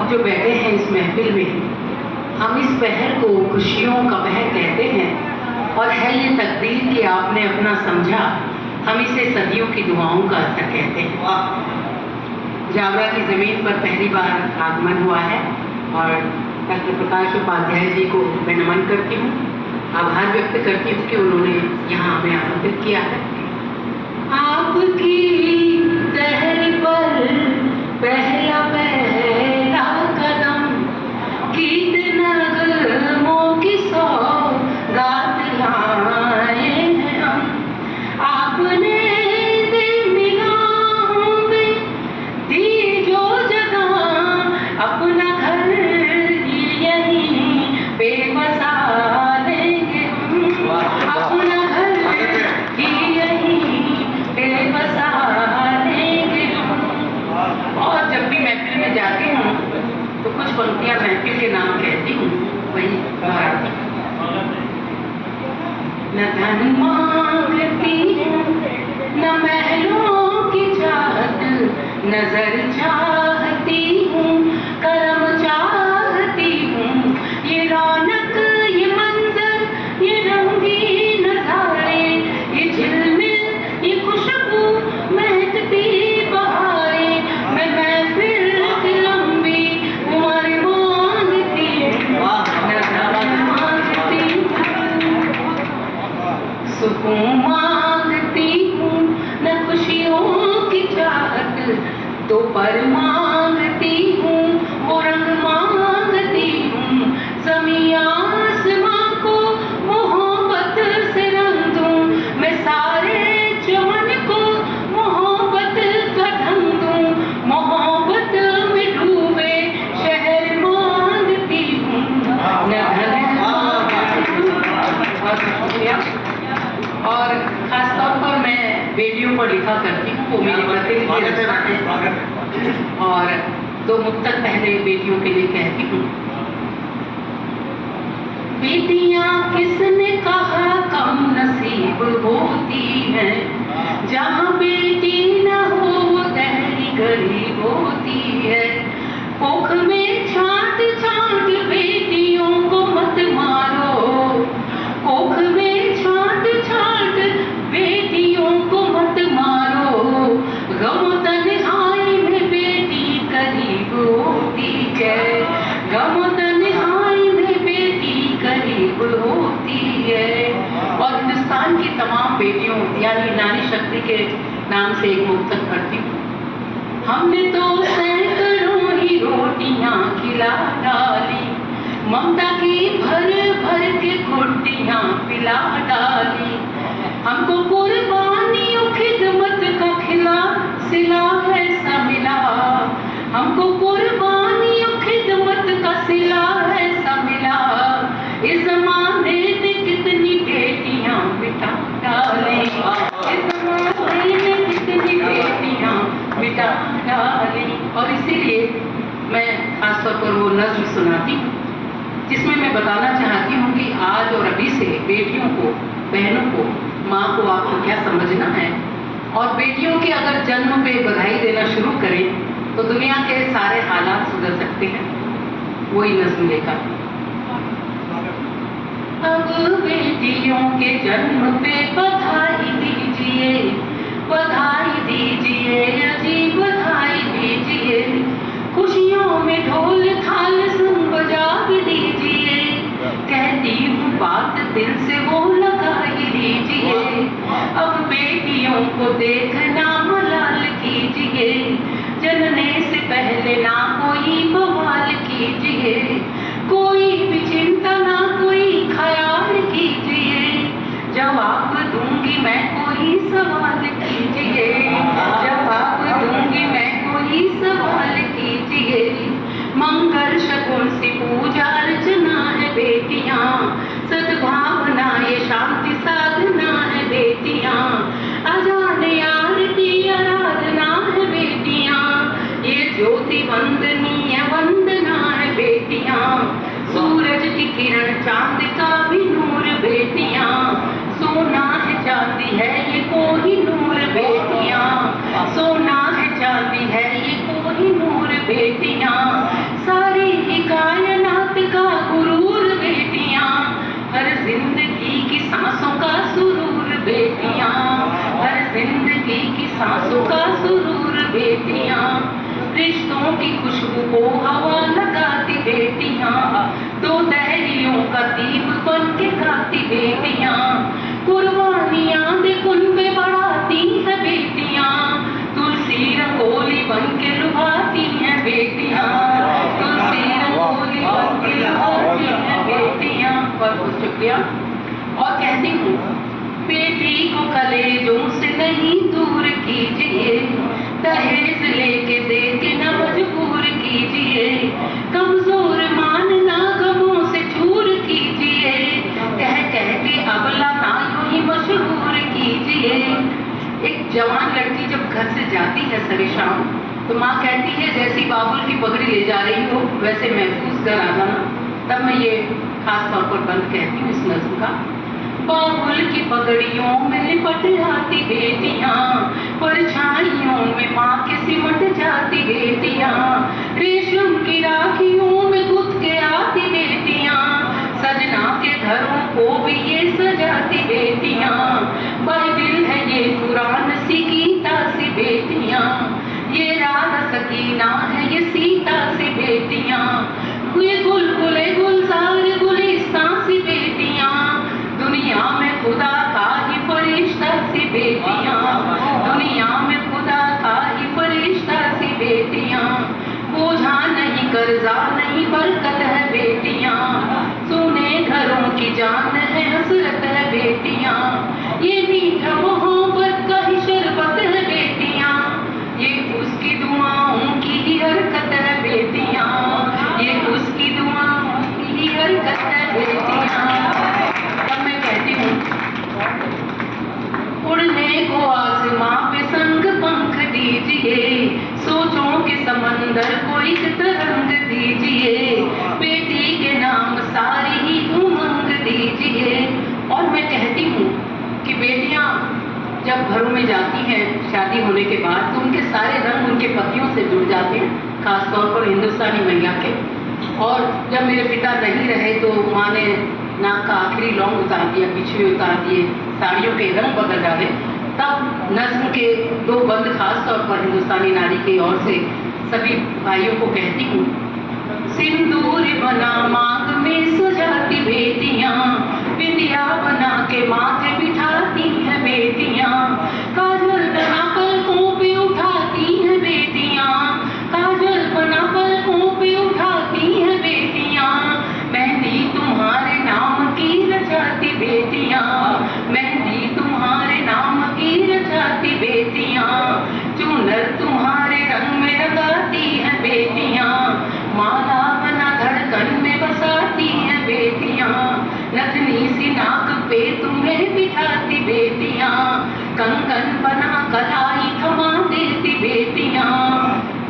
आप जो बैठे हैं इस महफिल में, हम इस पहर को खुशियों का पहर कहते हैं और है ये तकदीर कि आपने अपना समझा, हम इसे सदियों की दुआओं का असर कहते हैं। जावरा की ज़मीन पर पहली बार आगमन हुआ है और डॉक्टर प्रकाश उपाध्याय जी को मैं नमन करती हूँ, आभार व्यक्त करती हूँ कि उन्होंने यहाँ हमें आमंत्रित किया है। आपकी तहरी पर पहला पहला कदम, गीत नगमों की सौगात लाए हैं हम। आपने दिल निगाहों में दी जो जगह, अपना घर यहीं पे बसा लेंगे हम। अपना घर यहीं पे बसा लेंगे हम। और जब भी महफिल में जाती हूँ तो कुछ पंक्तियां महफिल के नाम कहती हूँ, वही दोहराती हूँ। न धन मांगती हूँ, न महलों की चाहत, नजर चाहती हूँ, करम चाहती हूँ। ये रौनक, ये मंजर, ये रंगीन नजारे, ये झिलमिल, ये खुशबू, महकती बहारें, मैं महफिल की लंबी उम्र मांगती हूँ। न धन मांगती हूँ, सुकून मांगती हूँ, न खुशियों की चाहत, तो पर मांगती हूँ, वो रंग मांगती हूँ। ज़मीं आसमां को मोहब्बत से रंग दूँ, मैं सारे चमन को मोहब्बत का ढंग दूँ। मोहब्बत में डूबे शहर मांगती हूँ, न धन मांगती हूँ। बहुत शुक्रिया। और खासतौर पर मैं बेटियों पर लिखा करती हूँ, वो मेरी प्रतिनिधि रचना है और 2 मुक्तक पहले बेटियों के लिए कहती हूँ। बेटियां किसने कहा कम नसीब होती हैं, जहाँ बेटी न हो वो गहरी गरीब होती है। कोख में छांट छांट बेटियों को मत मारो, कोख में छांट छांट बेटियों को मत मारो। गम तन्हाई में बेटी करीब होती है, गम तन्हाई में बेटी करीब होती है। और हिंदुस्तान की तमाम बेटियों यानी नारी शक्ति के नाम से एक मुक्तक करती हूँ। हमने तो सैकड़ों ही रोटियां खिला डाली, ममता की भर भर के घुट्टियां पिला डाली। हमको कुर्बानियों खिदमत का खिला सिला ऐसा मिला, हमको कुर्बानियों खिदमत का सिला ऐसा मिला। इस जमाने ने कितनी बेटियां बिठा डाली, इस जमाने ने कितनी बेटियां बिठा डाली। और इसीलिए मैं खासतौर पर वो नज़्म सुनाती हूँ जिसमें मैं बताना चाहती हूँ कि आज और अभी से बेटियों को, बहनों को, माँ को आपको क्या समझना है। और बेटियों के अगर जन्म पे बधाई देना शुरू करें तो दुनिया के सारे हालात सुधर सकते हैं। वही नज़्म लेकर। अब बेटियों के जन्म पे बधाई दीजिए, बधाई दीजिए, अजीब बधाई दीजिए। खुशियों में ढोल थाल संग बजा दीजिए, कहती हूँ बात दिल से वो लगा ही लीजिए। अब बेटियों को देखना मलाल कीजिए, जनने से पहले ना कोई बवाल कीजिए। कोई भी चिंता ना कोई ख्याल कीजिए, जवाब दूंगी मैं कोई सवाल कीजिए, जवाब दूंगी मैं कोई सवाल कीजिए। मंगल शगुन से पूजा अर्चना है बेटियां, सद्भावना ये शांति साधना है बेटियां। अजान आरती आराधना है बेटियां, ये ज्योति वंदनीय वंदना है बेटियां। सूरज जिंदगी की सांसों का सुरूर बेटियां, रिश्तों की खुशबू को हवा लगाती बेटियां, दो दहरियों का दीप बन के गाती बेटियां, कुर्बानियां देखुन पे बढ़ाती है बेटियां, तुलसी रंगोली बन के लुभाती हैं बेटियां, तुलसी रंगोली बन के लुभाती हैं बेटियां। बहुत बहुत शुक्रिया। और कहती हूँ, बेटी को कलेजों से नहीं दूर कीजिए, दहेज लेके दे के न मजबूर कीजिए, कमजोर मानना गमों से चूर कीजिए, कह कह के अबला ना यूं ही मशहूर कीजिए। एक जवान लड़की जब घर से जाती है सरे शाम, तो माँ कहती है जैसी बाबुल की पगड़ी ले जा रही हो वैसे महफूज घर आ जाना। तब मैं ये खास तौर पर बंद कहती हूँ इस नज्म का। बाबुल की पगड़ियों में लिपट जाती बेटियां, परछाइयों में माँ के सिमट जाती बेटियां, रेशम की राखियों में गुथ के आती बेटियां, सजना के घरों को भी ये सजाती बेटियां, बाइबिल है ये कुरान सी गीता सी बेटियां, ये राधा सकीना है ये सीता सी बेटियां, ये गुलगुले गुलजार गुलिस्तां सी बेटियां, दुनिया में खुदा का ही फरिश्ता सी बेटियां, दुनिया में खुदा का ही फरिश्ता सी बेटियां, बोझा नहीं कर्जा नहीं बरकत है बेटियां, सुने घरों की जान है हसरत है बेटियां, ये मीठा मोहब्बत का ही शरबत है बेटियां, ये उसकी दुआओं की ही हरकत है बेटियां, ये उसकी दुआओं की ही हरकत है बेटियां। तब मैं कहती हूँ, उड़ने को आसमां पे संग पंख दीजिए, सोचों के समंदर को एक तरंग दीजिए, बेटी के नाम सारी ही उमंग दीजिए। और मैं कहती हूँ कि बेटियां जब घरों में जाती हैं शादी होने के बाद, तो उनके सारे रंग उनके पतियों से जुड़ जाते हैं, खासतौर पर हिंदुस्तानी महिला के। और जब मेरे पिता नहीं रहे तो माँ ने नाक का आखिरी लौंग उतार दिया, बिछुए उतार दिए, साड़ियों के रंग बदल डाले। तब नज्म के दो बंद खास तौर पर हिंदुस्तानी नारी की ओर से सभी भाइयों को कहती हूँ। सिंदूर बना मांग में सजाती बेटियां, बिंदिया बना के माथे बिठाती हैं बेटियां, काजल बना पलकों पे उठाती हैं बेटियां, काजल बना पलकों पे उठाती हैं बेटियां, मेहंदी तुम्हारे नाम की रचाती बेटियां, मेहंदी तुम्हारे नाम की रचाती बेटियां, चूनर तुम्हारे रंग में लगाती हैं बेटियां, माला बना धड़कन में बसाती हैं बेटियां, नथनी सी नाक पे तुम्हें बिठाती बेटियां, कंगन बना कलाई थमा देती बेटियां।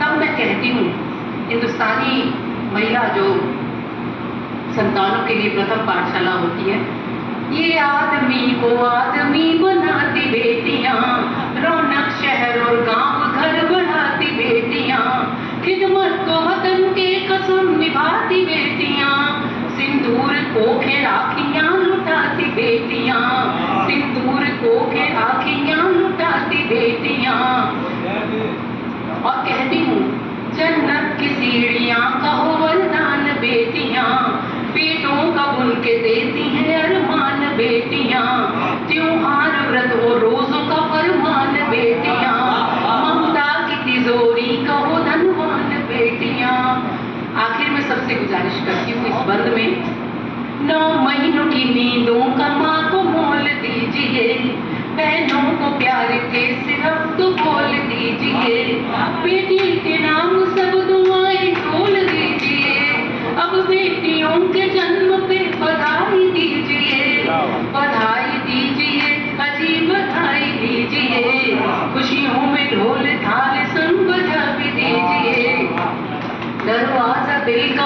तब मैं कहती हूँ, हिंदुस्तानी महिला जो संतानों के लिए प्रथम पाठशाला होती है, ये आदमी को आदमी बनाती बेटियां, रौनक शहर और गांव घर बढ़ाती बेटियां, खिदमत को वतन के कसम निभाती बेटियां, सिंदूर को के राखियां लुटाती बेटियां, सिंदूर को के राखियां लुटाती बेटियां। और कहती हूँ, जन्नत की सीढ़ियां कहो वरदान बेटियां, बेटों का बुन के देती हैं अरमान बेटियां, त्योहार व्रत और रोजों का फरमान बेटियां, ममता की तिजोरी कहो धनवान बेटियां। आखिर में सबसे गुजारिश करती हूँ इस बंद में, 9 महीनों की नींदों का माँ को मोल दीजिए, बहनों को प्यार के सिर्फ तो बोल दीजिए, बेटी के नाम सब दुआएं खोल दीजिए, अब बेटियों के जन्म पे बधाई दीजिए, बधाई दीजिए, अजीब बधाई दीजिए, खुशियों में ढोल थाल संग बजा भी दीजिए, दरवाजा दिल का